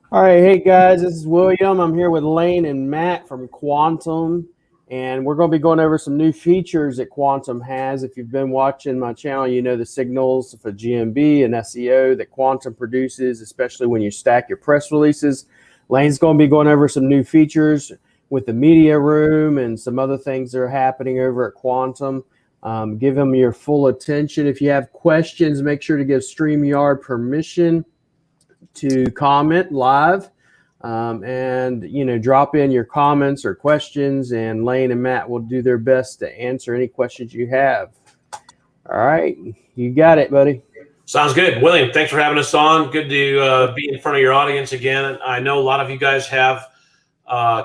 All right, hey guys, this is William. I'm here with Lane and Matt from Quantum, and we're going to be going over some new features that Quantum has. If you've been watching my channel, you know the signals for GMB and SEO that Quantum produces, especially when you stack your press releases. Lane's going to be going over some new features with the media room and some other things that are happening over at Quantum. Give them your full attention. If you have questions, make sure to give StreamYard permission to comment live, and drop in your comments or questions, and Lane and Matt will do their best to answer any questions you have. All right, you got it, buddy. Sounds good. William, thanks for having us on. Good to be in front of your audience again. I know a lot of you guys have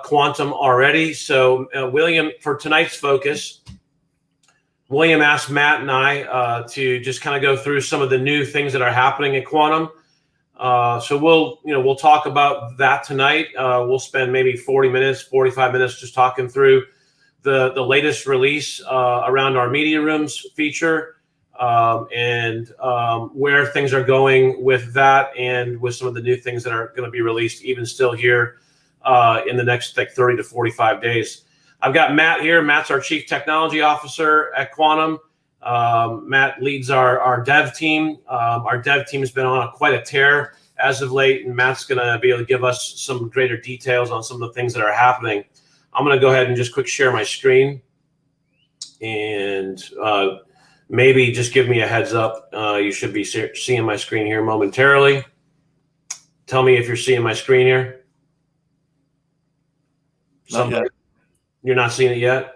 Quantum already. So William, for tonight's focus, William asked Matt and I to just kind of go through some of the new things that are happening at Quantum. So we'll talk about that tonight. We'll spend maybe 40 minutes, 45 minutes just talking through the latest release around our media rooms feature, and where things are going with that, and with some of the new things that are going to be released even still here in the next 30 to 45 days. I've got Matt here. Matt's our Chief Technology Officer at Quantum. Matt leads our dev team. Our dev team has been on quite a tear as of late, and Matt's going to be able to give us some greater details on some of the things that are happening. I'm going to go ahead and just quick share my screen, and maybe just give me a heads up. You should be seeing my screen here momentarily. Tell me if you're seeing my screen here. Somebody, you're not seeing it yet?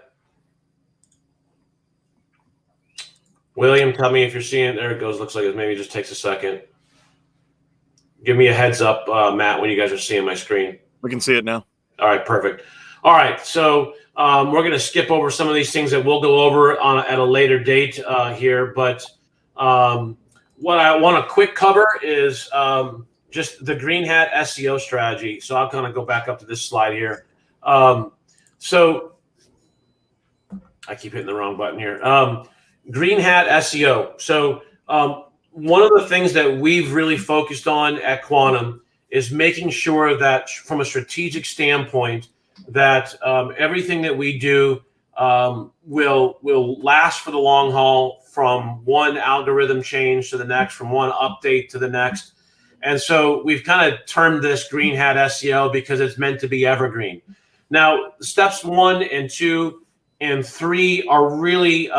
William, tell me if you're seeing it. There it goes. Looks like it maybe just takes a second. Give me a heads up, Matt, when you guys are seeing my screen. We can see it now. All right, perfect. All right, so we're going to skip over some of these things that we'll go over at a later date here. But what I want to quick cover is just the Green Hat SEO strategy. So I'll kind of go back up to this slide here. So I keep hitting the wrong button here. Green Hat SEO. So one of the things that we've really focused on at Quantum is making sure that from a strategic standpoint that everything that we do will last for the long haul, from one algorithm change to the next, from one update to the next. And so we've kind of termed this Green Hat SEO because it's meant to be evergreen. Now, steps 1 and 2 and 3 are really,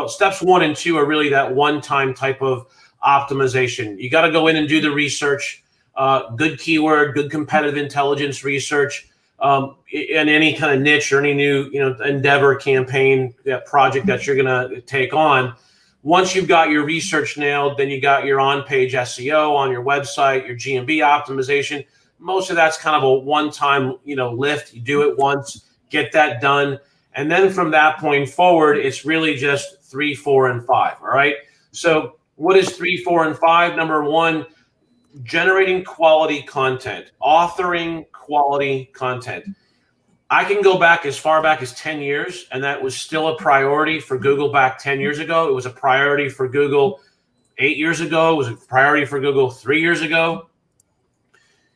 steps 1 and 2 are really that one-time type of optimization. You got to go in and do the research, good keyword, good competitive intelligence research, in any kind of niche or any new, endeavor, campaign, project that you're going to take on. Once you've got your research nailed, then you got your on-page SEO on your website, your GMB optimization. Most of that's kind of a one-time, lift. You do it once, get that done. And then from that point forward, it's really just 3, 4, and 5. All right. So what is 3, 4, and 5? Number 1, generating quality content, authoring quality content. I can go back as far back as 10 years, and that was still a priority for Google back 10 years ago. It was a priority for Google 8 years ago. It was a priority for Google 3 years ago.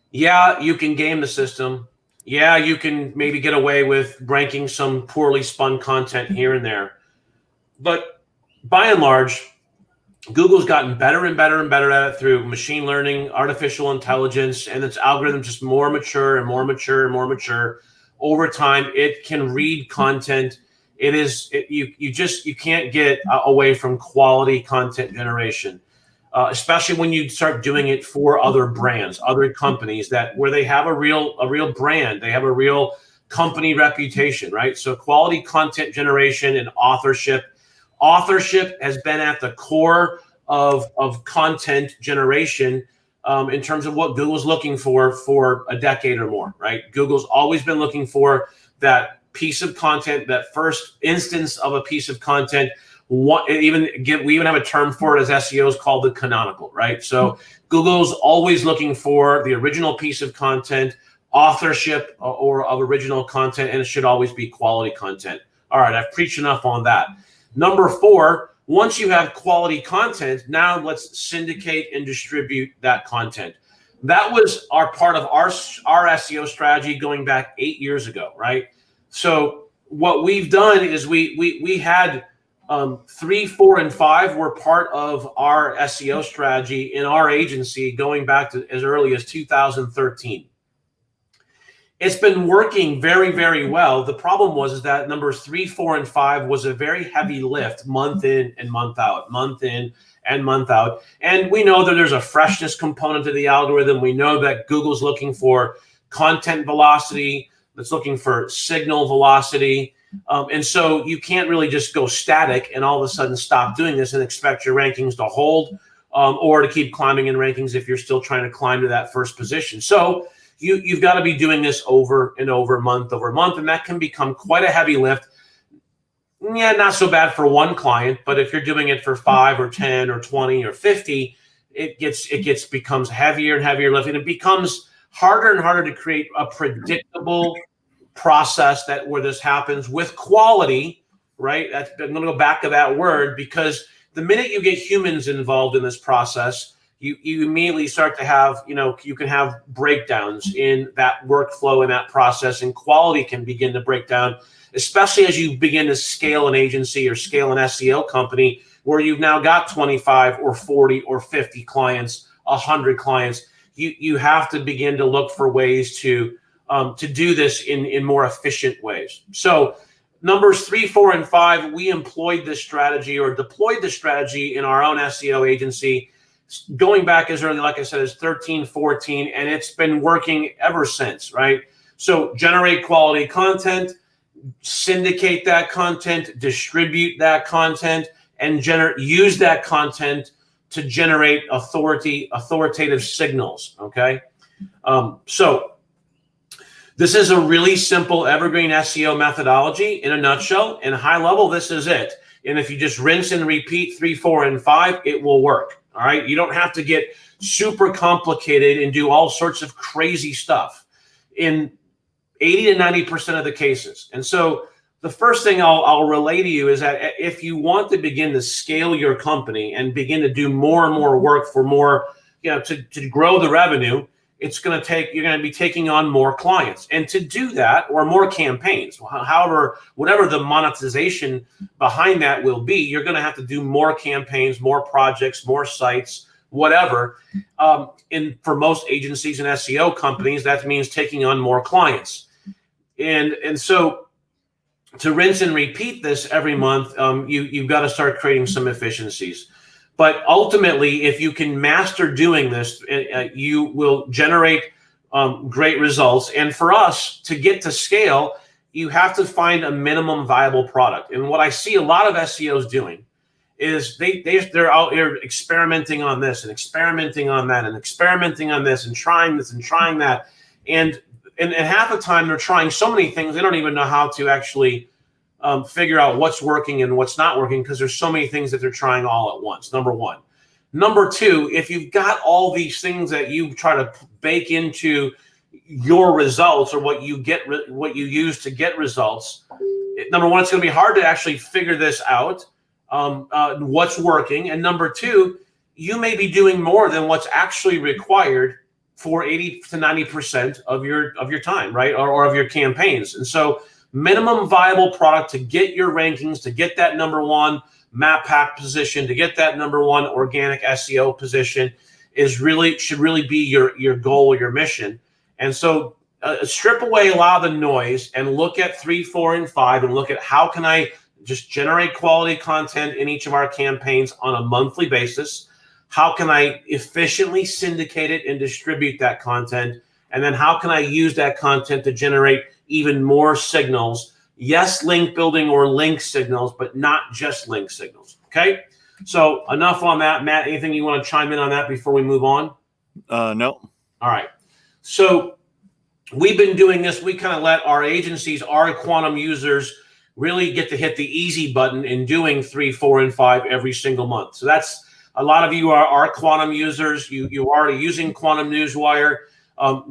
Yeah, you can game the system. Yeah, you can maybe get away with ranking some poorly spun content here and there. But by and large, Google's gotten better and better and better at it through machine learning, artificial intelligence, and its algorithm just more mature and more mature and more mature. Over time, it can read content. You can't get away from quality content generation, especially when you start doing it for other brands, other companies where they have a real brand, they have a real company reputation, right? So quality content generation and authorship. Authorship has been at the core of content generation in terms of what Google's looking for a decade or more, right? Google's always been looking for that piece of content, that first instance of a piece of content. We even have a term for it as SEOs called the canonical, right? So Google's always looking for the original piece of content, authorship or of original content, and it should always be quality content. All right, I've preached enough on that. Number 4, once you have quality content, now let's syndicate and distribute that content. That was our part of our SEO strategy going back 8 years ago, right? So what we've done is we had 3, 4, and 5 were part of our SEO strategy in our agency going back to as early as 2013. It's been working very, very well. The problem was that numbers 3, 4, and 5 was a very heavy lift month in and month out, month in and month out. And we know that there's a freshness component to the algorithm. We know that Google's looking for content velocity, that's looking for signal velocity. And so you can't really just go static and all of a sudden stop doing this and expect your rankings to hold or to keep climbing in rankings if you're still trying to climb to that first position. So you've got to be doing this over and over, month over month, and that can become quite a heavy lift. Yeah, not so bad for one client, but if you're doing it for 5 or 10 or 20 or 50, it becomes heavier and heavier lift, and it becomes harder and harder to create a predictable process where this happens with quality, right? I'm going to go back to that word, because the minute you get humans involved in this process, you immediately start to have, you can have breakdowns in that workflow and that process, and quality can begin to break down, especially as you begin to scale an agency or scale an SEO company where you've now got 25 or 40 or 50 clients, 100 clients. You have to begin to look for ways to do this in more efficient ways. So numbers 3, 4, and 5, we employed this strategy or deployed this strategy in our own SEO agency going back as early, like I said, as 13, 14, and it's been working ever since, right? So generate quality content, syndicate that content, distribute that content, and use that content to generate authoritative signals, okay? So this is a really simple evergreen SEO methodology in a nutshell. In a high level, this is it. And if you just rinse and repeat 3, 4, and 5, it will work, all right? You don't have to get super complicated and do all sorts of crazy stuff in 80 to 90% of the cases. And so the first thing I'll relay to you is that if you want to begin to scale your company and begin to do more and more work for more, to grow the revenue, you're going to be taking on more clients. And to do that, or more campaigns, whatever the monetization behind that will be, you're going to have to do more campaigns, more projects, more sites, whatever. For most agencies and SEO companies, that means taking on more clients. And so to rinse and repeat this every month, you've got to start creating some efficiencies. But ultimately, if you can master doing this, you will generate great results. And for us to get to scale, you have to find a minimum viable product. And what I see a lot of SEOs doing is they're out here experimenting on this and experimenting on that and experimenting on this and trying this and trying that. And half the time they're trying so many things, they don't even know how to actually figure out what's working and what's not working, because there's so many things that they're trying all at once, number one. Number two, if you've got all these things that you try to bake into your results or what you use to get results, number one, it's going to be hard to actually figure this out, what's working. And number two, you may be doing more than what's actually required for 80 to 90% of your time, right? Or of your campaigns. And so minimum viable product to get your rankings, to get that number one map pack position, to get that number one organic SEO position should really be your goal or your mission. And so strip away a lot of the noise and look at 3, 4, and 5 and look at how can I just generate quality content in each of our campaigns on a monthly basis. How can I efficiently syndicate it and distribute that content? And then how can I use that content to generate even more signals? Yes, link building or link signals, but not just link signals. Okay. So enough on that. Matt, anything you want to chime in on that before we move on? No. All right. So we've been doing this. We kind of let our agencies, our quantum users, really get to hit the easy button in doing 3, 4, and 5 every single month. So that's a lot of you are quantum users. You are already using Quantum Newswire.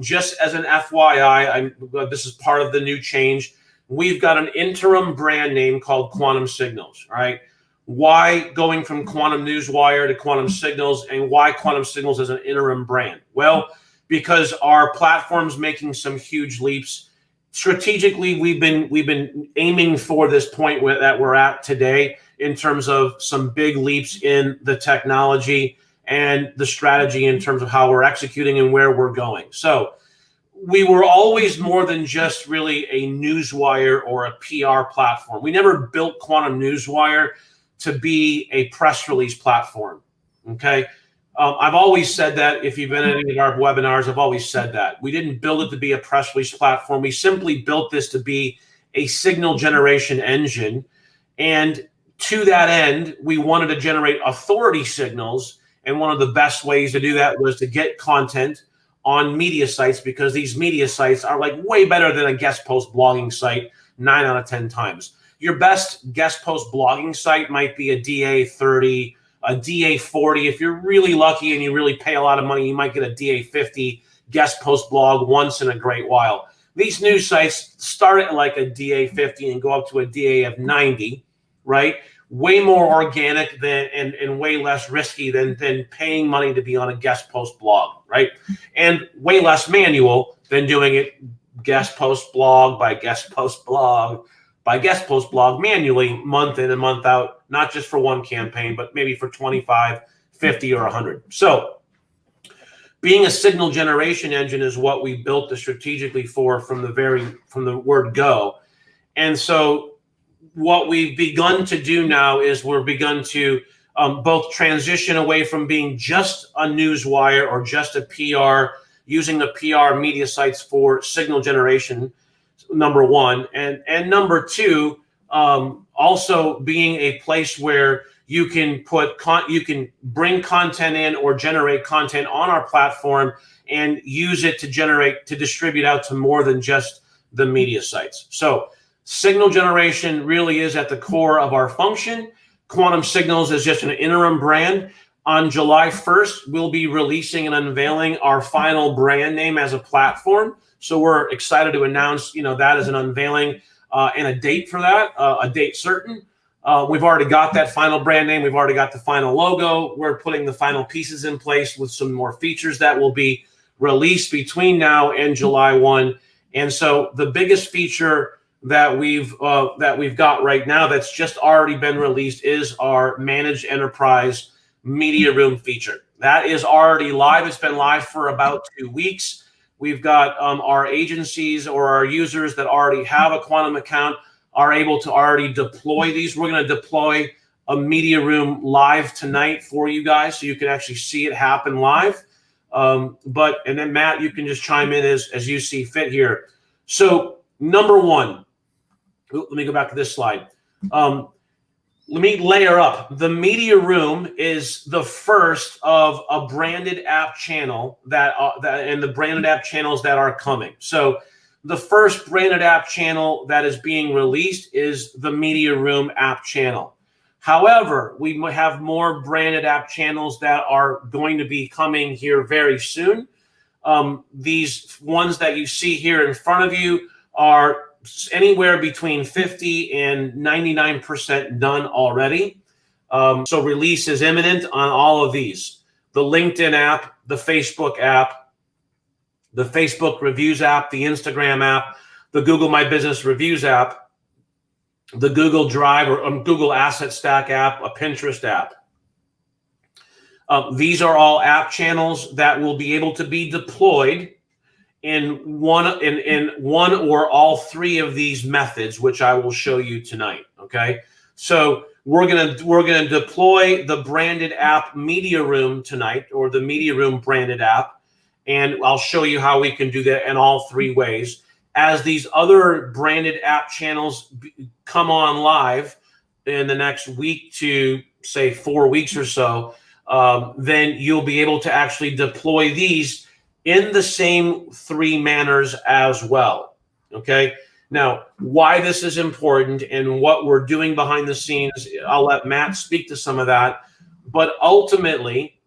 Just as an FYI, this is part of the new change. We've got an interim brand name called Quantum Signals, right? Why going from Quantum Newswire to Quantum Signals, and why Quantum Signals as an interim brand? Well, because our platform's making some huge leaps. Strategically, we've been aiming for this point that we're at today in terms of some big leaps in the technology and the strategy in terms of how we're executing and where we're going. So we were always more than just really a Newswire or a PR platform. We never built Quantum Newswire to be a press release platform, okay? I've always said that. If you've been in any of our webinars, I've always said that. We didn't build it to be a press release platform. We simply built this to be a signal generation engine. And to that end, we wanted to generate authority signals. And one of the best ways to do that was to get content on media sites, because these media sites are like way better than a guest post blogging site 9 out of 10 times. Your best guest post blogging site might be a DA30, a DA40. If you're really lucky and you really pay a lot of money, you might get a DA50 guest post blog once in a great while. These news sites start at like a DA50 and go up to a DA of 90, right? Way more organic than and way less risky than paying money to be on a guest post blog, right? And way less manual than doing it guest post blog by guest post blog by guest post blog manually, month in and month out, not just for one campaign, but maybe for 25, 50, or 100. So being a signal generation engine is what we built this strategically for from the word go. And so what we've begun to do now is we're begun to both transition away from being just a Newswire or just a PR, using the PR media sites for signal generation, number one, and number two, also being a place where you can bring content in or generate content on our platform and use it to distribute out to more than just the media sites. So signal generation really is at the core of our function. Quantum Signals is just an interim brand. On July 1st, we'll be releasing and unveiling our final brand name as a platform. So we're excited to announce, that as an unveiling and a date for that, a date certain. We've already got that final brand name. We've already got the final logo. We're putting the final pieces in place with some more features that will be released between now and July 1. And so the biggest feature that we've got right now that's just already been released is our managed enterprise media room feature. That is already live. It's been live for about 2 weeks. We've got our agencies or our users that already have a Quantum account are able to already deploy these. We're going to deploy a media room live tonight for you guys so you can actually see it happen live. And then Matt, you can just chime in as you see fit here. So number one, let me go back to this slide. Let me layer up. The media room is the first of a branded app channel and the branded app channels that are coming. So the first branded app channel that is being released is the media room app channel. However, we have more branded app channels that are going to be coming here very soon. These ones that you see here in front of you are anywhere between 50 and 99% done already. So release is imminent on all of these. The LinkedIn app, the Facebook app, the Facebook Reviews app, the Instagram app, the Google My Business Reviews app, the Google Drive or Google Asset Stack app, a Pinterest app. These are all app channels that will be able to be deployed in one or all three of these methods, which I will show you tonight. Okay, so we're gonna deploy the branded app media room tonight, or the media room branded app, and I'll show you how we can do that in all three ways. As these other branded app channels come on live in the next week to say 4 weeks or so, then you'll be able to actually deploy these in the same three manners as well. Okay. Now, why this is important and what we're doing behind the scenes, I'll let Matt speak to some of that. But ultimately,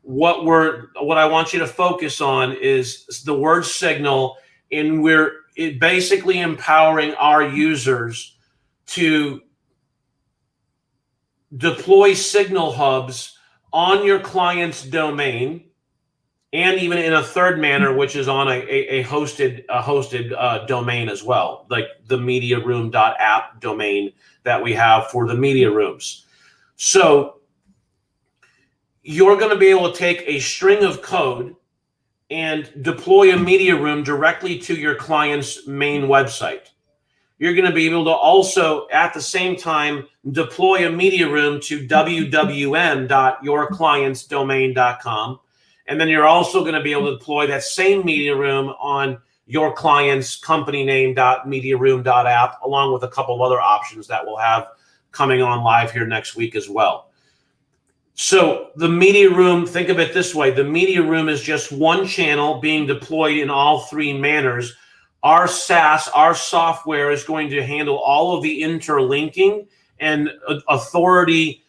what I want you to focus on is the word signal, and we're basically empowering our users to deploy signal hubs on your client's domain and even in a third manner, which is on a hosted domain as well, like the mediaroom.app domain that we have for the media rooms. So you're going to be able to take a string of code and deploy a media room directly to your client's main website. You're going to be able to also, at the same time, deploy a media room to wwm.yourclientsdomain.com. And then you're also going to be able to deploy that same media room on your client's company name.mediaroom.app, along with a couple of other options that we'll have coming on live here next week as well. So the media room, think of it this way. The media room is just one channel being deployed in all three manners. Our SaaS, our software is going to handle all of the interlinking and authority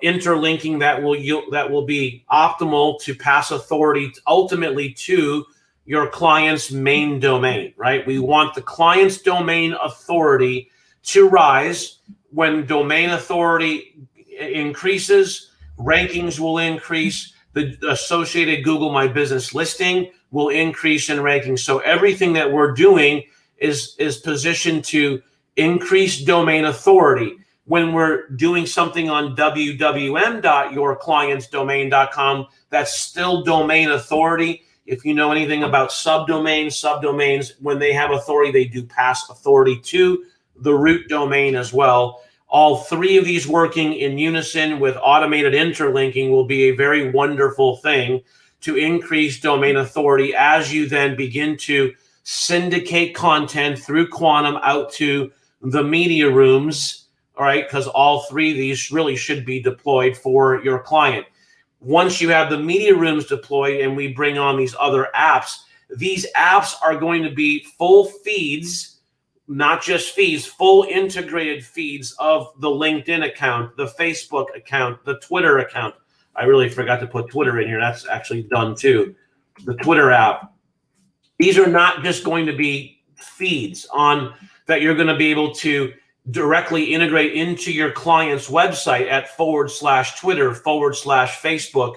interlinking that will be optimal to pass authority ultimately to your client's main domain, right? We want the client's domain authority to rise. When domain authority increases, rankings will increase. The associated Google My Business listing will increase in rankings. So everything that we're doing is positioned to increase domain authority. When we're doing something on wwm.yourclientsdomain.com, that's still domain authority. If you know anything about subdomains, when they have authority, they do pass authority to the root domain as well. All three of these working in unison with automated interlinking will be a very wonderful thing to increase domain authority as you then begin to syndicate content through Quantum out to the media rooms, all right? Because all three of these really should be deployed for your client. Once you have the media rooms deployed and we bring on these other apps, these apps are going to be full feeds, not just feeds, full integrated feeds of the LinkedIn account, the Facebook account, the Twitter account. I really forgot to put Twitter in here. That's actually done too. The Twitter app. These are not just going to be feeds on that you're going to be able to directly integrate into your client's website at /Twitter, /Facebook.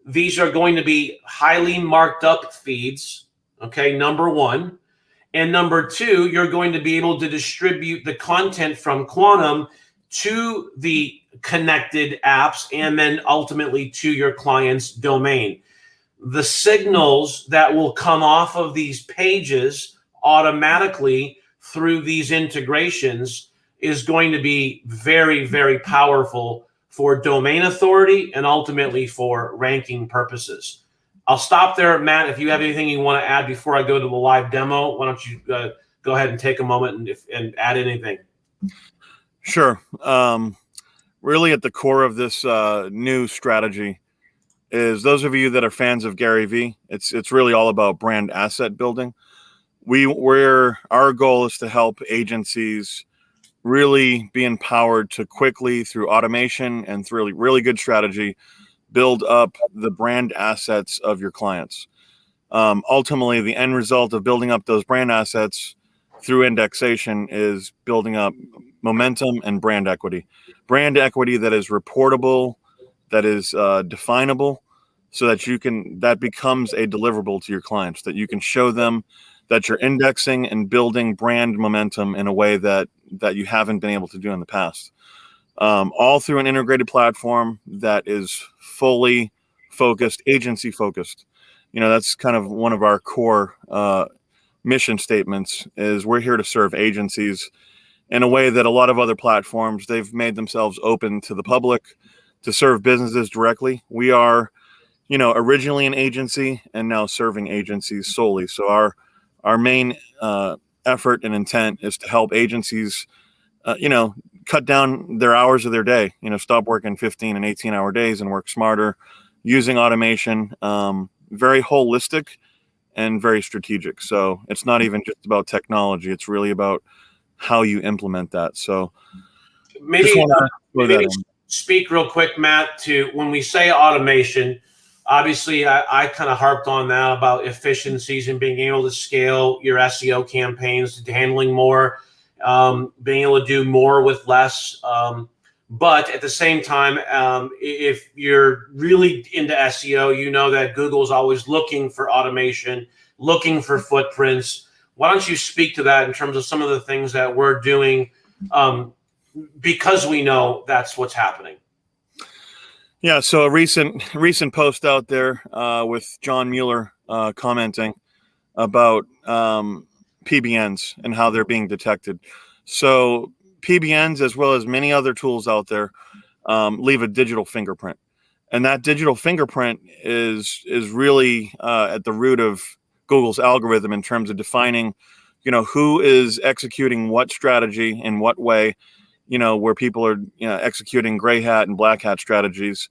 These are going to be highly marked up feeds. Okay, number one. And number two, you're going to be able to distribute the content from Quantum to the connected apps and then ultimately to your client's domain. The signals that will come off of these pages automatically through these integrations is going to be very, very powerful for domain authority and ultimately for ranking purposes. I'll stop there, Matt. If you have anything you want to add before I go to the live demo, why don't you go ahead and take a moment and add anything? Sure. Really at the core of this new strategy is those of you that are fans of Gary Vee, it's really all about brand asset building. Our goal is to help agencies really be empowered to quickly, through automation and through really good strategy, build up the brand assets of your clients. Ultimately, the end result of building up those brand assets through indexation is building up momentum and brand equity. Brand equity that is reportable, that is definable, so that that becomes a deliverable to your clients, that you can show them that you're indexing and building brand momentum in a way that you haven't been able to do in the past. All through an integrated platform that is fully focused, agency focused. That's kind of one of our core mission statements is we're here to serve agencies in a way that a lot of other platforms, they've made themselves open to the public to serve businesses directly. We are, originally an agency and now serving agencies solely. So our main effort and intent is to help agencies, cut down their hours of their day, stop working 15 and 18-hour days and work smarter using automation, very holistic and very strategic. So it's not even just about technology. It's really about how you implement that. So maybe speak real quick, Matt, to when we say automation, obviously I kind of harped on that about efficiencies and being able to scale your SEO campaigns, handling more, being able to do more with less. But at the same time, if you're really into SEO, you know that Google's always looking for automation, looking for footprints. Why don't you speak to that in terms of some of the things that we're doing, because we know that's what's happening? Yeah, so a recent post out there with John Mueller commenting about PBNs and how they're being detected. So PBNs, as well as many other tools out there, leave a digital fingerprint, and that digital fingerprint is really at the root of Google's algorithm in terms of defining, who is executing what strategy in what way, where people are executing gray hat and black hat strategies.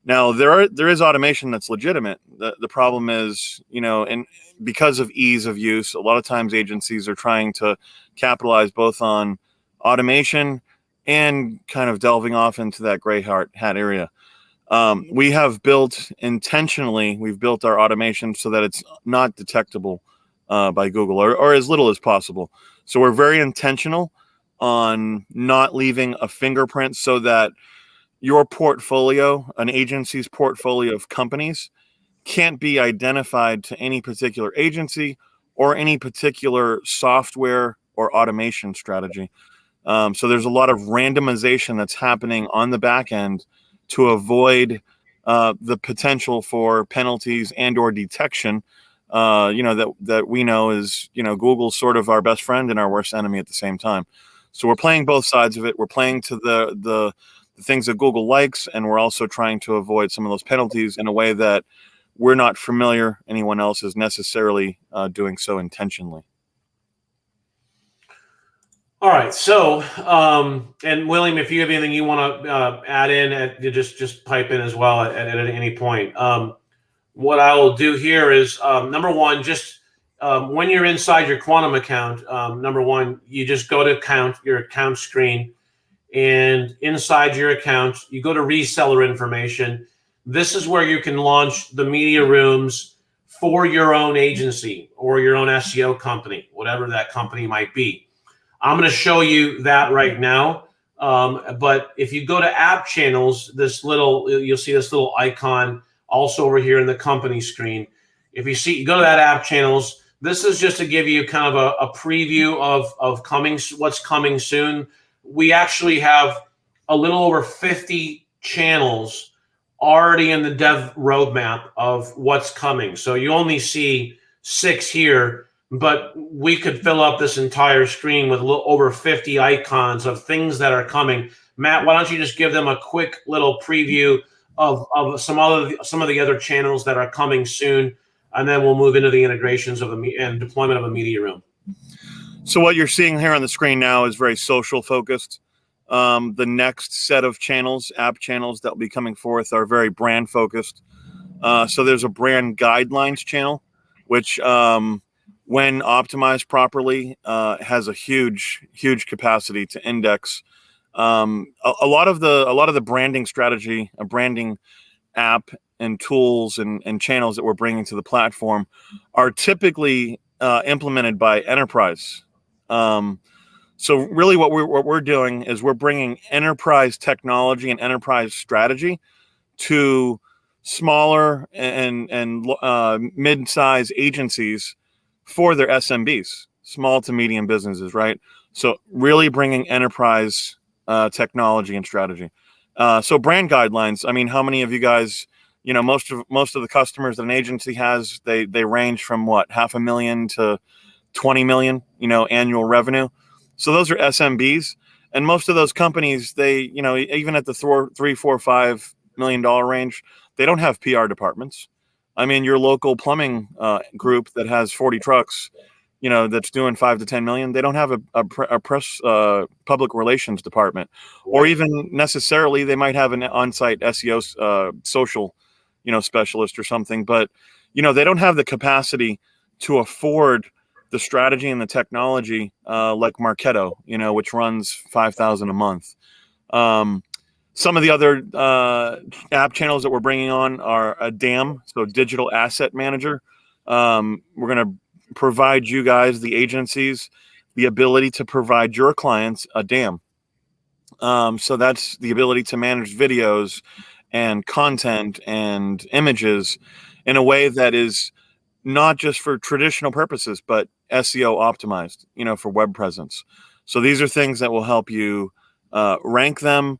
Now there is automation that's legitimate. The problem is, and because of ease of use, a lot of times agencies are trying to capitalize both on automation and kind of delving off into that gray hat area. We have we've built our automation so that it's not detectable by Google, or as little as possible. So we're very intentional on not leaving a fingerprint so that your portfolio, an agency's portfolio of companies, can't be identified to any particular agency or any particular software or automation strategy. So there's a lot of randomization that's happening on the back end to avoid the potential for penalties and or detection. That we know is Google's sort of our best friend and our worst enemy at the same time. So we're playing both sides of it. We're playing to the things that Google likes, and we're also trying to avoid some of those penalties in a way that we're not familiar anyone else is necessarily doing so intentionally. All right. So, and William, if you have anything you want to add in, you just pipe in as well at any point. What I will do here is, number one, just when you're inside your Quantum account, number one, you just go to your account screen, and inside your account, you go to reseller information. This is where you can launch the media rooms for your own agency or your own SEO company, whatever that company might be. I'm going to show you that right now. But if you go to app channels, you'll see this little icon also over here in the company screen. If you go to that app channels, this is just to give you kind of a preview of what's coming soon. We actually have a little over 50 channels already in the dev roadmap of what's coming. So you only see 6 here, but we could fill up this entire screen with a little over 50 icons of things that are coming. Matt, why don't you just give them a quick little preview of some of the other channels that are coming soon, and then we'll move into the integrations and deployment of a media room. So what you're seeing here on the screen now is very social focused. The next set of channels, app channels that will be coming forth, are very brand focused. So there's a brand guidelines channel, which when optimized properly has a huge capacity to index. A lot of the branding strategy, a branding app and tools and channels that we're bringing to the platform are typically implemented by enterprise. So really what we're doing is we're bringing enterprise technology and enterprise strategy to smaller and mid-size agencies for their SMBs, small to medium businesses, right? So really bringing enterprise technology and strategy. So brand guidelines, I mean, how many of you guys, most of the customers that an agency has, they range from what, $500,000 to 20 million, annual revenue. So those are SMBs, and most of those companies, they, even at the $3, $4, $5 million range, they don't have PR departments. I mean, your local plumbing group that has 40 trucks, that's doing 5 to 10 million, they don't have a press public relations department, or even necessarily they might have an on-site SEO social, specialist or something, but they don't have the capacity to afford the strategy and the technology like Marketo, which runs 5,000 a month. Some of the other app channels that we're bringing on are a DAM, so Digital Asset Manager. We're going to provide you guys, the agencies, the ability to provide your clients a DAM. So that's the ability to manage videos and content and images in a way that is not just for traditional purposes, but SEO optimized, for web presence. So these are things that will help you rank them,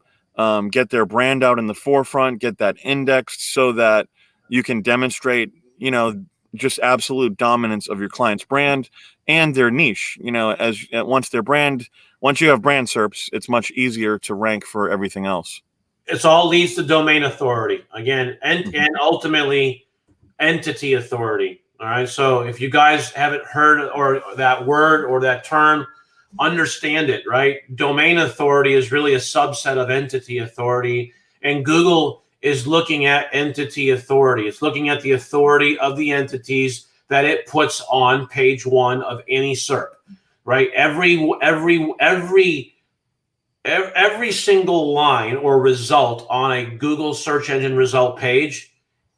get their brand out in the forefront, get that indexed so that you can demonstrate, just absolute dominance of your client's brand and their niche. Once you have brand SERPs, it's much easier to rank for everything else. It's all leads to domain authority again, and ultimately entity authority. All right. So if you guys haven't heard or that word or that term, understand it, right? Domain authority is really a subset of entity authority, and Google is looking at entity authority. It's looking at the authority of the entities that it puts on page one of any SERP, right? Every single line or result on a Google search engine result page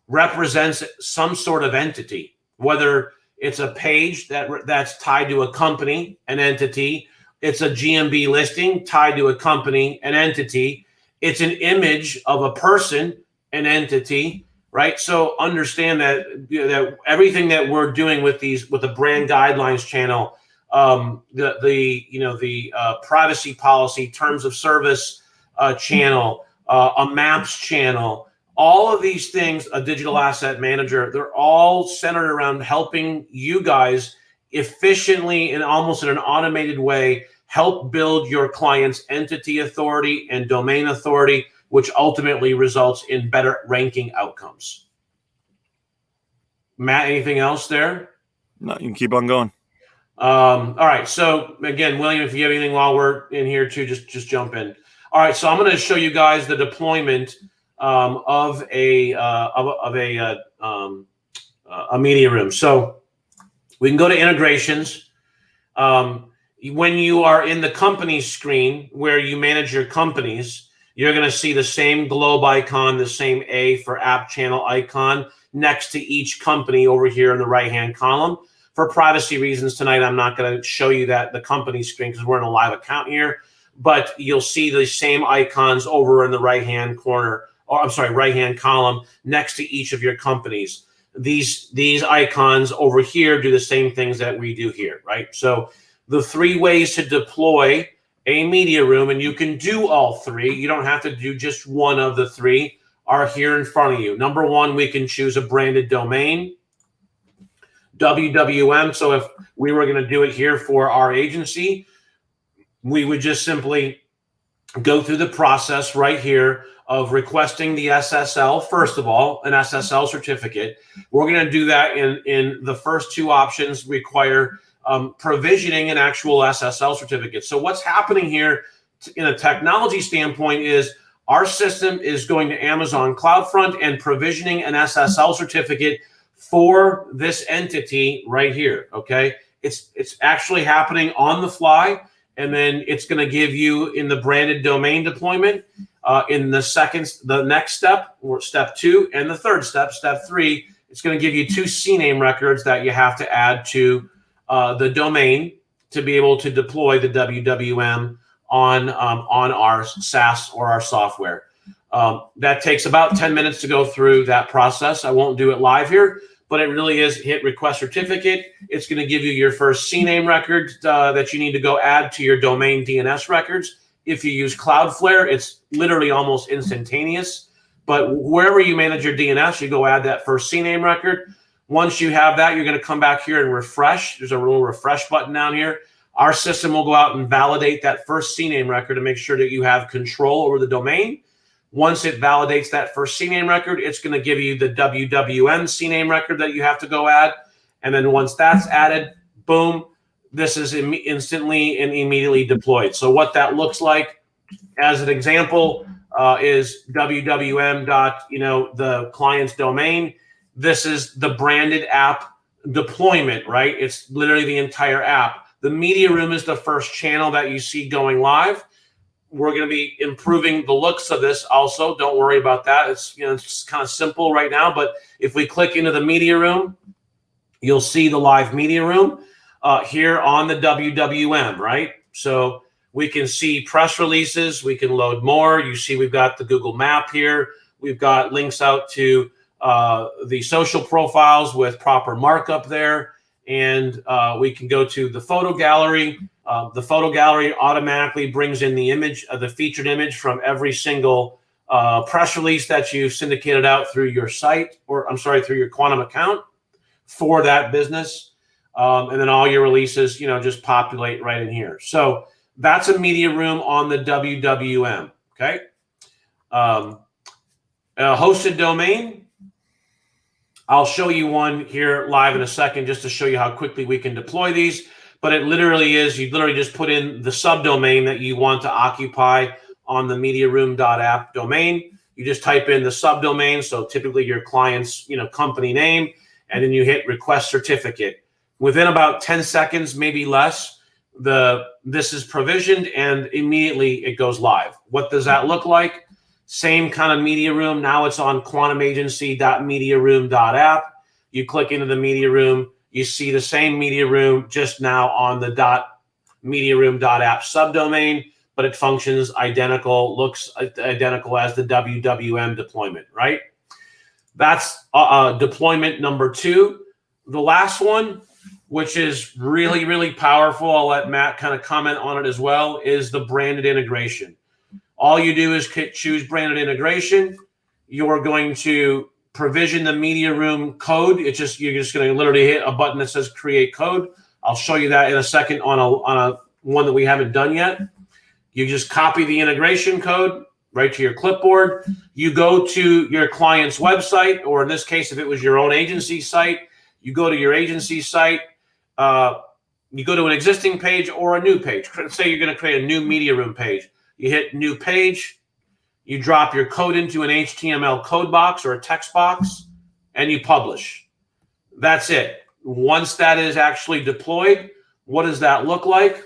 represents some sort of entity, whether it's a page that's tied to a company, an entity, it's a GMB listing tied to a company, an entity, it's an image of a person, an entity, right? So understand that that everything that we're doing with the brand guidelines channel, the privacy policy, terms of service channel, a maps channel, all of these things, a digital asset manager, they're all centered around helping you guys efficiently and almost in an automated way help build your client's entity authority and domain authority, which ultimately results in better ranking outcomes. Matt, anything else there? No, you can keep on going. All right. So again, William, if you have anything while we're in here too, just jump in. All right. So I'm going to show you guys the deployment of a media room. So we can go to integrations. When you are in the company screen where you manage your companies, you're going to see the same globe icon, the same A for app channel icon next to each company over here in the right-hand column. For privacy reasons tonight, I'm not going to show you the company screen because we're in a live account here, but you'll see the same icons over in the right-hand corner, or I'm sorry, right-hand column next to each of your companies. These icons over here do the same things that we do here, right? So the 3 ways to deploy a media room, and you can do all 3. You don't have to do just one of the 3, are here in front of you. Number 1, we can choose a branded domain, WWM. So if we were going to do it here for our agency, we would just simply go through the process right here of requesting the SSL. First of all, an SSL certificate. We're going to do that in the first 2 options require provisioning an actual SSL certificate. So what's happening here in a technology standpoint is our system is going to Amazon CloudFront and provisioning an SSL certificate for this entity right here, okay? It's actually happening on the fly, and then it's going to give you in the branded domain deployment in the next step, or step 2, and the third step, step 3, it's going to give you 2 CNAME records that you have to add to the domain to be able to deploy the WWM on our SaaS or our software. That takes about 10 minutes to go through that process. I won't do it live here, but it really is hit request certificate. It's going to give you your first CNAME record that you need to go add to your domain DNS records. If you use Cloudflare, it's literally almost instantaneous. But wherever you manage your DNS, you go add that first CNAME record. Once you have that, you're going to come back here and refresh. There's a little refresh button down here. Our system will go out and validate that first CNAME record to make sure that you have control over the domain. Once it validates that first CNAME record, it's going to give you the WWM CNAME record that you have to go add. And then once that's added, boom, this is instantly and immediately deployed. So what that looks like, as an example, is WWM the client's domain. This is the branded app deployment, right? It's literally the entire app. The media room is the first channel that you see going live. We're going to be improving the looks of this also. Don't worry about that. It's kind of simple right now, but if we click into the media room, you'll see the live media room here on the WWM, right? So We can see press releases. We can load more. You see we've got the Google map here. We've got links out to the social profiles with proper markup there. And we can go to the photo gallery. The photo gallery automatically brings in the image, the featured image from every single press release that you've syndicated out through your site, or I'm sorry, through your Quantum account for that business. And then all your releases, just populate right in here. So that's a media room on the WWM. Okay. A hosted domain. I'll show you one here live in a second just to show you how quickly we can deploy these. But it literally is, you literally just put in the subdomain that you want to occupy on the mediaroom.app domain. You just type in the subdomain, so typically your client's company name, and then you hit request certificate. Within about 10 seconds, maybe less, this is provisioned and immediately it goes live. What does that look like? Same kind of media room. Now it's on quantumagency.mediaroom.app. You click into the media room. You see the same media room just now on the .mediaroom.app subdomain, but it functions identical, looks identical as the WWM deployment, right? That's deployment number 2. The last one, which is really, really powerful, I'll let Matt kind of comment on it as well, is the branded integration. All you do is choose branded integration. You're going to provision the media room code. You're just going to literally hit a button that says create code. I'll show you that in a second on a one that we haven't done yet. You just copy the integration code right to your clipboard. You go to your client's website, or in this case, if it was your own agency site, you go to your agency site. You go to an existing page or a new page. Say you're going to create a new media room page. You hit new page, you drop your code into an HTML code box or a text box, and you publish. That's it. Once that is actually deployed, what does that look like?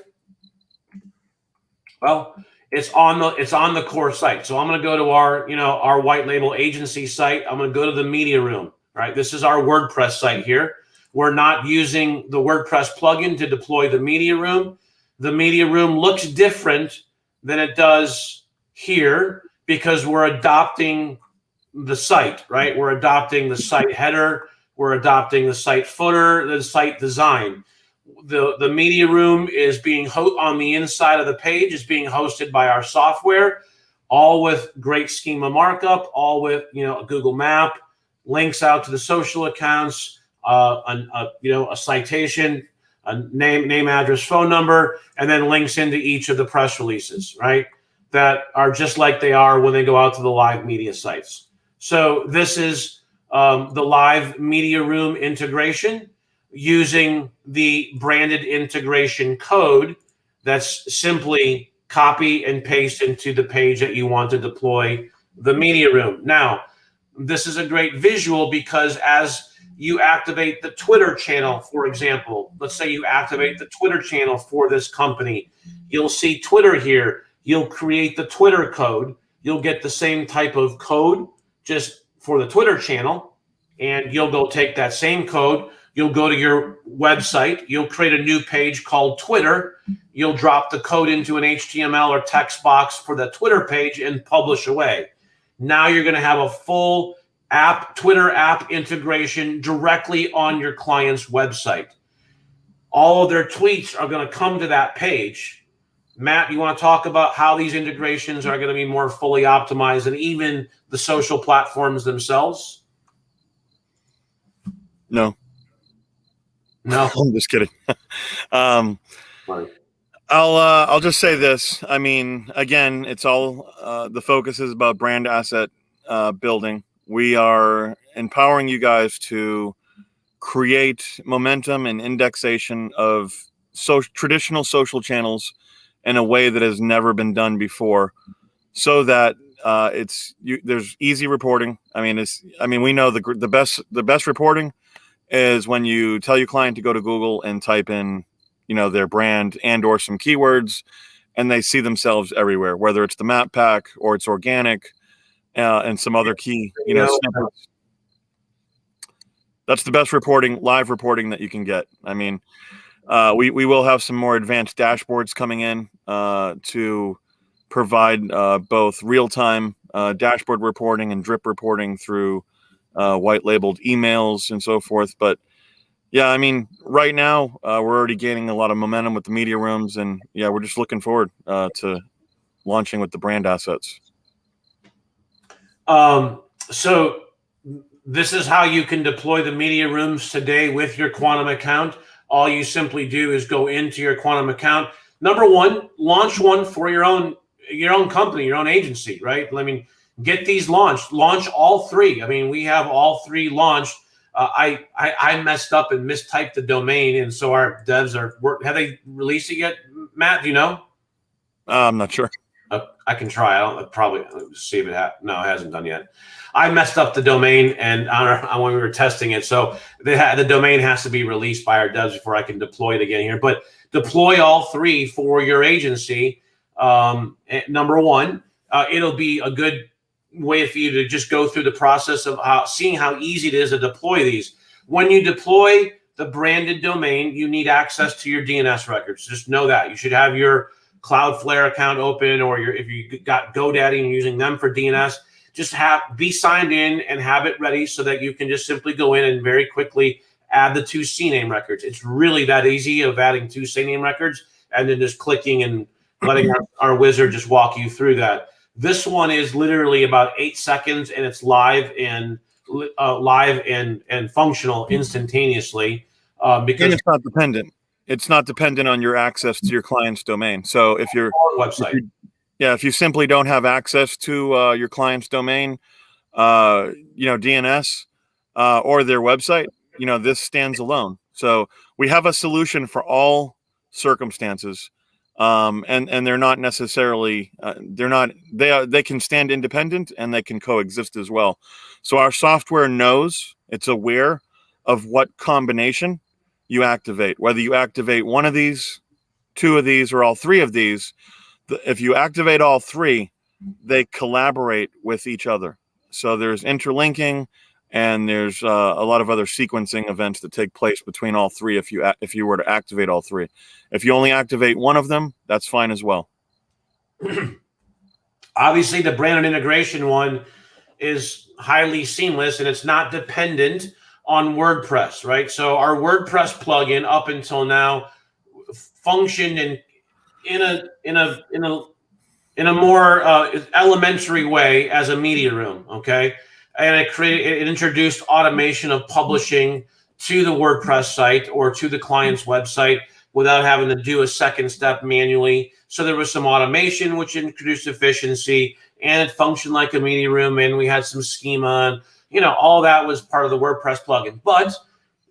Well, it's on the core site. So I'm going to go to our white label agency site. I'm going to go to the media room. Right? This is our WordPress site here. We're not using the WordPress plugin to deploy the media room. The media room looks different than it does here because we're adopting the site, right? We're adopting the site header. We're adopting the site footer, the site design. The media room is being on the inside of the page is being hosted by our software, all with great schema markup, all with a Google map, links out to the social accounts, a citation, a name, address, phone number, and then links into each of the press releases, right? That are just like they are when they go out to the live media sites. So this is the live media room integration using the branded integration code that's simply copy and paste into the page that you want to deploy the media room. Now, this is a great visual because as you activate the Twitter channel, for example, let's say you activate the Twitter channel for this company, you'll see Twitter here. You'll create the Twitter code. You'll get the same type of code just for the Twitter channel, and you'll go take that same code. You'll go to your website. You'll create a new page called Twitter. You'll drop the code into an HTML or text box for the Twitter page and publish away. Now you're going to have a full Twitter app integration directly on your client's website. All of their tweets are going to come to that page. Matt, you want to talk about how these integrations are going to be more fully optimized and even the social platforms themselves? No. I'm just kidding. Right. I'll just say this. I mean, again, it's all the focus is about brand asset building. We are empowering you guys to create momentum and indexation of traditional social channels in a way that has never been done before, so that there's easy reporting. I mean, we know the best reporting is when you tell your client to go to Google and type in, their brand and or some keywords, and they see themselves everywhere, whether it's the map pack or it's organic and some other key, snippets. That's the best reporting, live reporting that you can get. I mean, We will have some more advanced dashboards coming in to provide both real-time dashboard reporting and drip reporting through white labeled emails and so forth. But yeah, I mean, right now we're already gaining a lot of momentum with the media rooms, and yeah, we're just looking forward to launching with the brand assets. So this is how you can deploy the media rooms today with your Quantum account. All you simply do is go into your Quantum account. Number one, launch one for your own company, your own agency, right? I mean, get these launched. Launch all three. I mean, we have all three launched. I messed up and mistyped the domain, and so our devs have they released it yet, Matt? Do you know? I'm not sure. I can try. I'll probably see if it no, it hasn't done yet. I messed up the domain and when we were testing it, so the domain has to be released by our devs before I can deploy it again here. But deploy all three for your agency. Number one, it'll be a good way for you to just go through the process of seeing how easy it is to deploy these. When you deploy the branded domain, you need access to your DNS records. Just know that. You should have your Cloudflare account open, or if you got GoDaddy and using them for DNS, just be signed in and have it ready so that you can just simply go in and very quickly add the two CNAME records. It's really that easy of adding two CNAME records and then just clicking and letting our wizard just walk you through that. This one is literally about 8 seconds, and it's live and functional instantaneously because it's not dependent. It's not dependent on your access to your client's domain. So if website, if you simply don't have access to your client's domain, DNS or their website, this stands alone. So we have a solution for all circumstances, and they're not necessarily they can stand independent and they can coexist as well. So our software knows, it's aware of what combination you activate, whether you activate one of these, two of these, or all three of these. If you activate all three, they collaborate with each other. So there's interlinking, and there's a lot of other sequencing events that take place between all three if you were to activate all three. If you only activate one of them, that's fine as well. Obviously, the branded integration one is highly seamless, and it's not dependent on WordPress, right? So our WordPress plugin up until now functioned in a more elementary way as a media room, okay? And it introduced automation of publishing to the WordPress site or to the client's website without having to do a second step manually. So there was some automation which introduced efficiency, and it functioned like a media room, and we had some schema, and all that was part of the WordPress plugin. But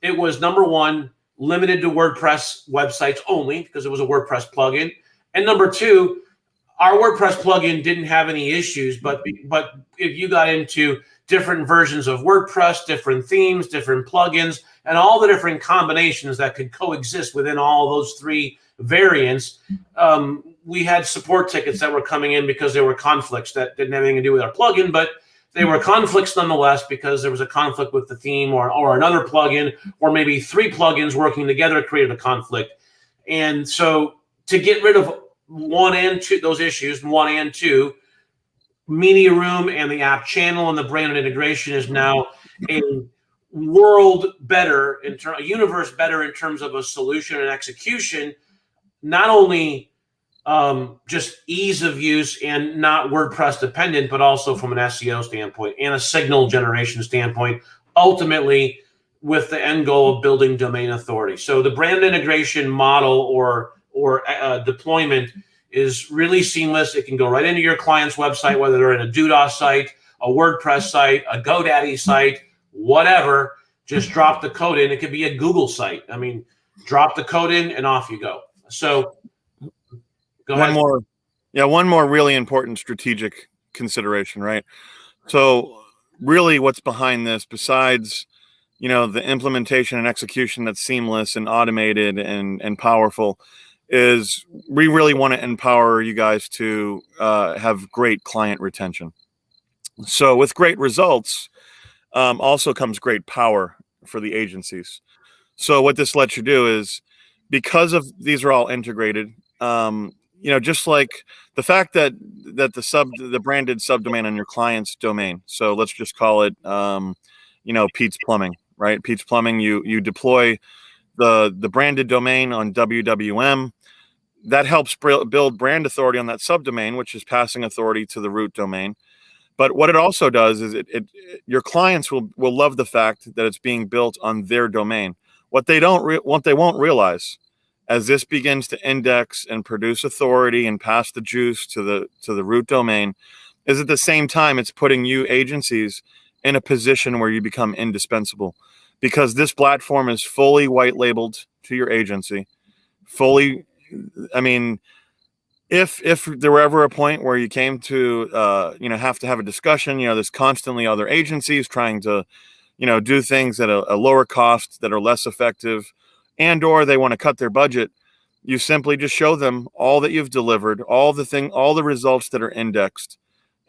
it was, number one, limited to WordPress websites only because it was a WordPress plugin. And number two, our WordPress plugin didn't have any issues, but if you got into different versions of WordPress, different themes, different plugins, and all the different combinations that could coexist within all those three variants, we had support tickets that were coming in because there were conflicts that didn't have anything to do with our plugin, but they were conflicts nonetheless because there was a conflict with the theme or another plugin, or maybe three plugins working together created a conflict. And so to get rid of one and two, those issues, one and two, Media Room and the app channel and the branded integration is now a world better, a universe better in terms of a solution and execution, not only just ease of use and not WordPress dependent, but also from an SEO standpoint and a signal generation standpoint, ultimately with the end goal of building domain authority. So the brand integration model or deployment is really seamless. It can go right into your client's website, whether they're in a DDoS site, a WordPress site, a GoDaddy site, whatever. Just drop the code in. It could be a Google site. I mean, drop the code in and off you go. So go ahead. One more really important strategic consideration, right? So really what's behind this, besides the implementation and execution that's seamless and automated and powerful, is we really want to empower you guys to have great client retention. So with great results also comes great power for the agencies. So what this lets you do is because of these are all integrated. Just like the fact that the branded subdomain on your client's domain. So let's just call it, Pete's Plumbing, right? Pete's Plumbing. You deploy the branded domain on WWM. That helps build brand authority on that subdomain, which is passing authority to the root domain. But what it also does is your clients will love the fact that it's being built on their domain. What they won't realize, as this begins to index and produce authority and pass the juice to the root domain, is at the same time it's putting you agencies in a position where you become indispensable, because this platform is fully white labeled to your agency. Fully, I mean, if there were ever a point where you came to have to have a discussion, there's constantly other agencies trying to do things at a lower cost that are less effective, and or they want to cut their budget, you simply just show them all that you've delivered, all the results that are indexed,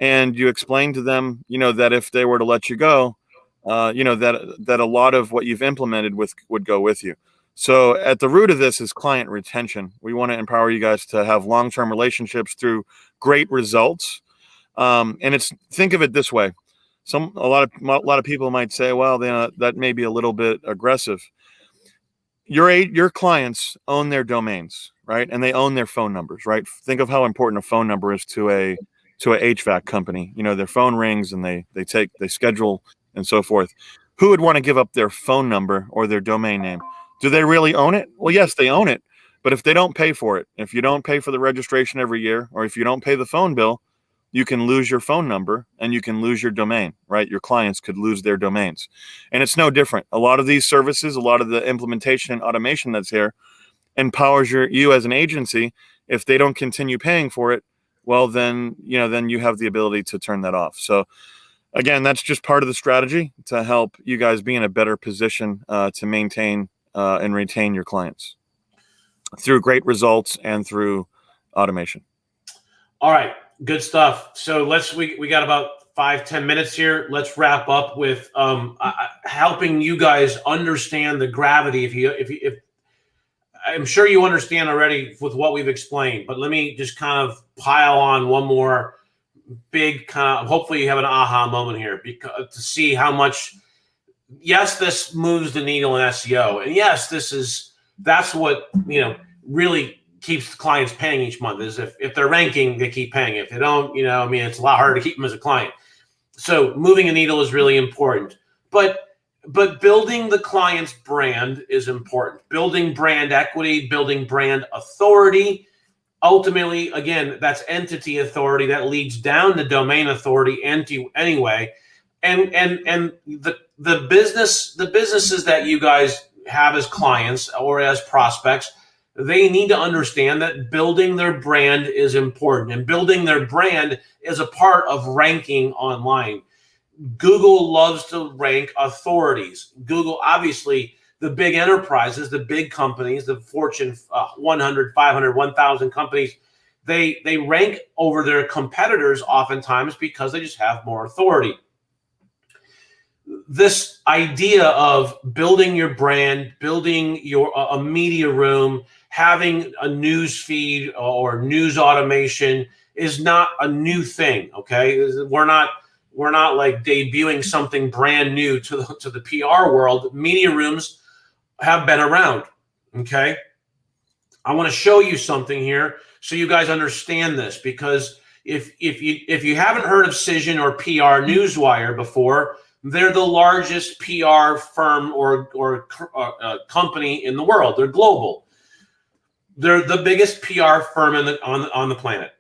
and you explain to them, that if they were to let you go, that a lot of what you've implemented would go with you. So at the root of this is client retention. We want to empower you guys to have long-term relationships through great results. And think of it this way. A lot of people might say, well, that may be a little bit aggressive. Your clients own their domains, right? And they own their phone numbers, right? Think of how important a phone number is to a HVAC company. Their phone rings and they schedule and so forth. Who would want to give up their phone number or their domain name? Do they really own it? Well, yes, they own it. But if they don't pay for it, if you don't pay for the registration every year, or if you don't pay the phone bill, you can lose your phone number and you can lose your domain, right? Your clients could lose their domains. And it's no different. A lot of these services, a lot of the implementation and automation that's here empowers you as an agency. If they don't continue paying for it, well, then you have the ability to turn that off. So again, that's just part of the strategy to help you guys be in a better position to maintain and retain your clients through great results and through automation. All right. Good stuff. So we got about 5-10 minutes here. Let's wrap up with helping you guys understand the gravity. If I'm sure you understand already with what we've explained, but let me just kind of pile on one more big hopefully you have an aha moment here, because to see how much, yes, this moves the needle in SEO. And yes, that's what, really keeps the clients paying each month, is if they're ranking, they keep paying. If they don't, it's a lot harder to keep them as a client. So moving a needle is really important, but building the client's brand is important. Building brand equity, building brand authority. Ultimately, again, that's entity authority that leads down to domain authority anyway. And the businesses that you guys have as clients or as prospects, they need to understand that building their brand is important, and building their brand is a part of ranking online. Google loves to rank authorities. Google, obviously, the big enterprises, the big companies, the Fortune 100, 500, 1,000 companies, they rank over their competitors oftentimes because they just have more authority. This idea of building your brand, building a media room, having a news feed or news automation is not a new thing. Okay, we're not like debuting something brand new to the PR world. Media rooms have been around. Okay, I want to show you something here so you guys understand this, because if you haven't heard of Cision or PR Newswire before, they're the largest PR firm or company in the world. They're global. They're the biggest PR firm on the planet.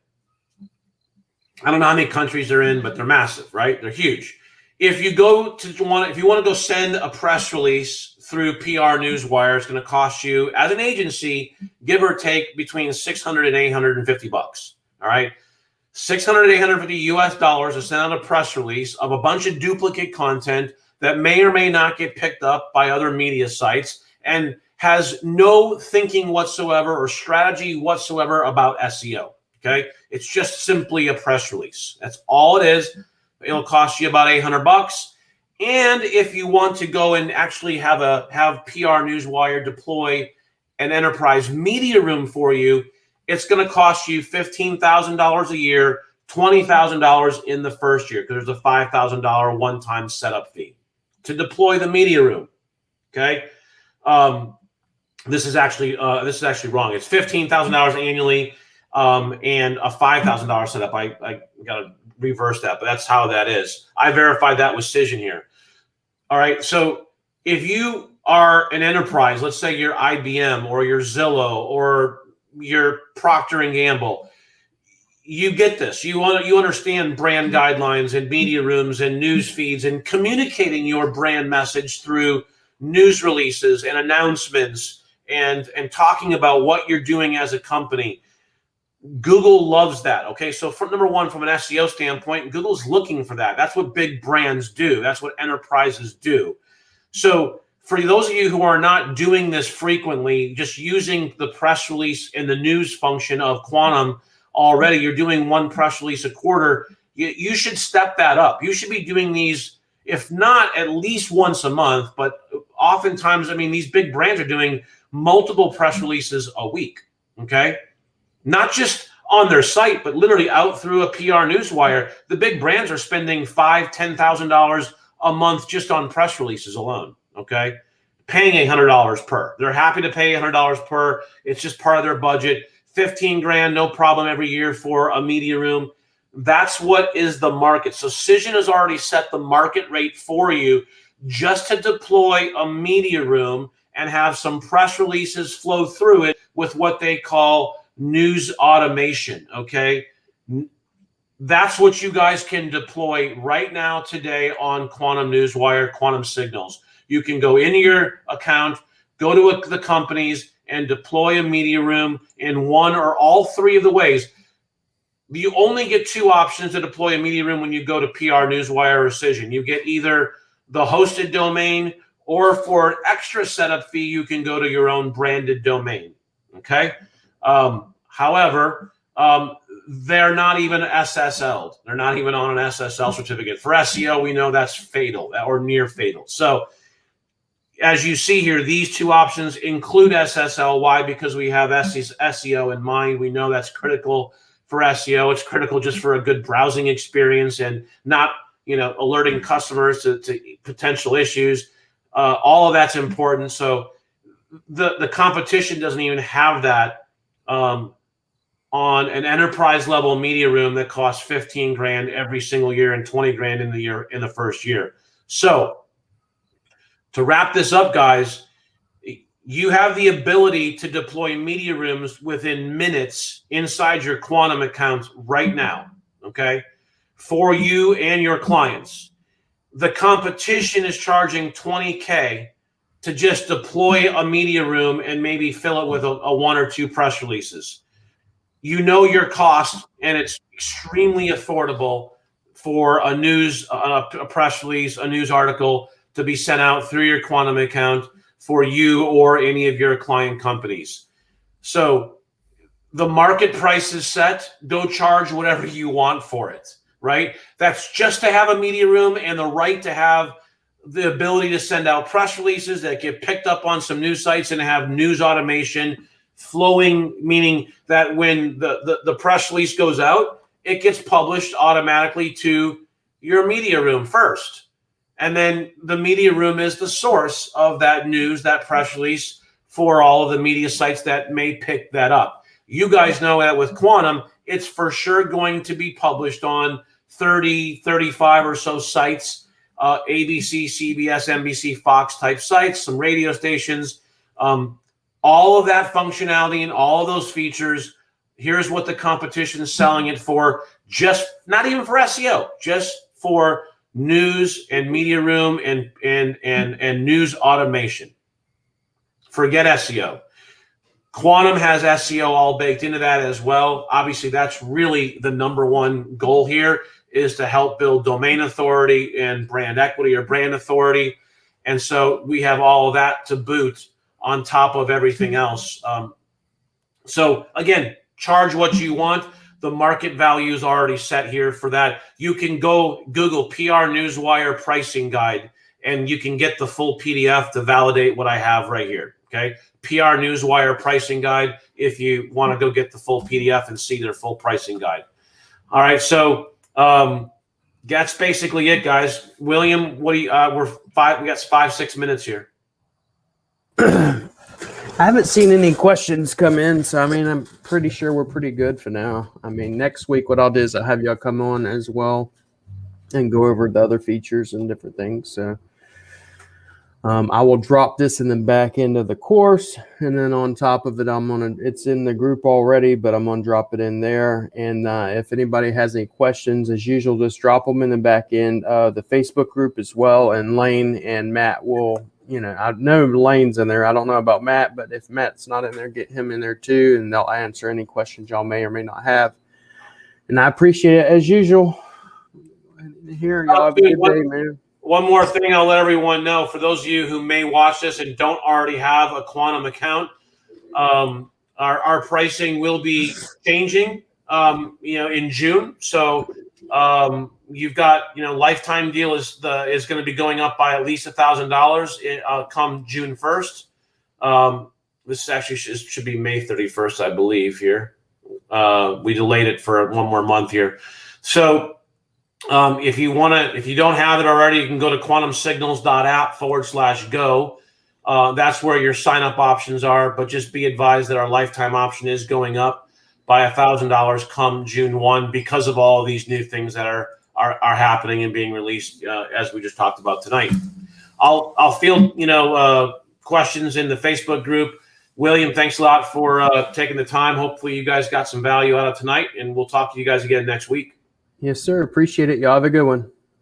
I don't know how many countries they're in, but they're massive, right? They're huge. If you want to go send a press release through PR Newswire, it's going to cost you, as an agency, give or take between $600 and $850. All right. $600 to $850 US to send out a press release of a bunch of duplicate content that may or may not get picked up by other media sites and has no thinking whatsoever or strategy whatsoever about SEO. Okay, it's just simply a press release. That's all it is. It'll cost you about $800. And if you want to go and actually have PR Newswire deploy an enterprise media room for you, it's going to cost you $15,000 a year, $20,000 in the first year, because there's a $5,000 one-time setup fee to deploy the media room. Okay, this is actually wrong. It's $15,000 annually and a $5,000 setup. I got to reverse that, but that's how that is. I verified that with Cision here. All right, so if you are an enterprise, let's say you're IBM or you're Zillow or you're Procter & Gamble, you get this. You understand brand guidelines and media rooms and news feeds and communicating your brand message through news releases and announcements and talking about what you're doing as a company. Google loves that. Okay, so number one, from an SEO standpoint, Google's looking for that. That's what big brands do. That's what enterprises do. So for those of you who are not doing this frequently, just using the press release and the news function of Quantum already, you're doing one press release a quarter, you should step that up. You should be doing these, if not at least once a month, but oftentimes, I mean, these big brands are doing multiple press releases a week, okay? Not just on their site, but literally out through a PR Newswire. The big brands are spending $5,000, $10,000 a month just on press releases alone, okay? Paying $100 per. They're happy to pay $100 per. It's just part of their budget. 15 grand, no problem every year for a media room. That's what is the market. So Cision has already set the market rate for you just to deploy a media room and have some press releases flow through it with what they call news automation, okay? That's what you guys can deploy right now today on Quantum Newswire, Quantum Signals. You can go into your account, go to the companies, and deploy a media room in one or all three of the ways. You only get two options to deploy a media room when you go to PR Newswire or Cision. You get either the hosted domain, or for an extra setup fee, you can go to your own branded domain, okay? However, they're not even SSL'd. They're not even on an SSL certificate. For SEO, we know that's fatal or near fatal. So as you see here, these two options include SSL. Why? Because we have SEO in mind. We know that's critical for SEO. It's critical just for a good browsing experience and not, alerting customers to potential issues. All of that's important. So the competition doesn't even have that on an enterprise level media room that costs 15 grand every single year and 20 grand in the first year. So to wrap this up, guys, you have the ability to deploy media rooms within minutes inside your Quantum account right now, okay, for you and your clients. The competition is charging $20K to just deploy a media room and maybe fill it with a one or two press releases. You know your cost, and it's extremely affordable for a press release, a news article to be sent out through your Quantum account for you or any of your client companies. So the market price is set. Go charge whatever you want for it, right? That's just to have a media room and the right to have the ability to send out press releases that get picked up on some news sites and have news automation flowing, meaning that when the press release goes out, it gets published automatically to your media room first. And then the media room is the source of that news, that press release, for all of the media sites that may pick that up. You guys know that with Quantum, it's for sure going to be published on 30, 35 or so sites, ABC, CBS, NBC, Fox type sites, some radio stations, all of that functionality and all of those features. Here's what the competition is selling it for, just not even for SEO, just for news and media room and news automation. Forget SEO. Quantum has SEO all baked into that as well. Obviously, that's really the number one goal here, is to help build domain authority and brand equity or brand authority. And so we have all of that to boot on top of everything else. So again, charge what you want. The market value is already set here for that. You can go Google PR Newswire pricing guide, and you can get the full PDF to validate what I have right here. Okay, PR Newswire pricing guide if you want to go get the full PDF and see their full pricing guide. All right, so that's basically it, guys. William, what do you? We got 5-6 minutes here. I haven't seen any questions come in, so I mean, I'm pretty sure we're pretty good for now. I mean, next week, what I'll do is I'll have y'all come on as well and go over the other features and different things. So I will drop this in the back end of the course, and then on top of it, it's in the group already, but I'm gonna drop it in there. And if anybody has any questions, as usual, just drop them in the back end of the Facebook group as well. And Lane and Matt will, I know Lane's in there. I don't know about Matt, but if Matt's not in there, get him in there too, and they'll answer any questions y'all may or may not have. And I appreciate it as usual. Here, y'all have a good day, man. One more thing I'll let everyone know, for those of you who may watch this and don't already have a Quantum account, our pricing will be changing, in June. So you've got, lifetime deal is going to be going up by at least $1,000 come June 1st. This actually should be May 31st, I believe here. We delayed it for one more month here. So if you don't have it already, you can go to quantumsignals.app/go. That's where your sign up options are, but just be advised that our lifetime option is going up by $1,000 come June 1 because of all of these new things that are happening and being released, as we just talked about tonight. I'll field, questions in the Facebook group. William, thanks a lot for taking the time. Hopefully you guys got some value out of tonight, and we'll talk to you guys again next week. Yes, sir. Appreciate it. Y'all have a good one.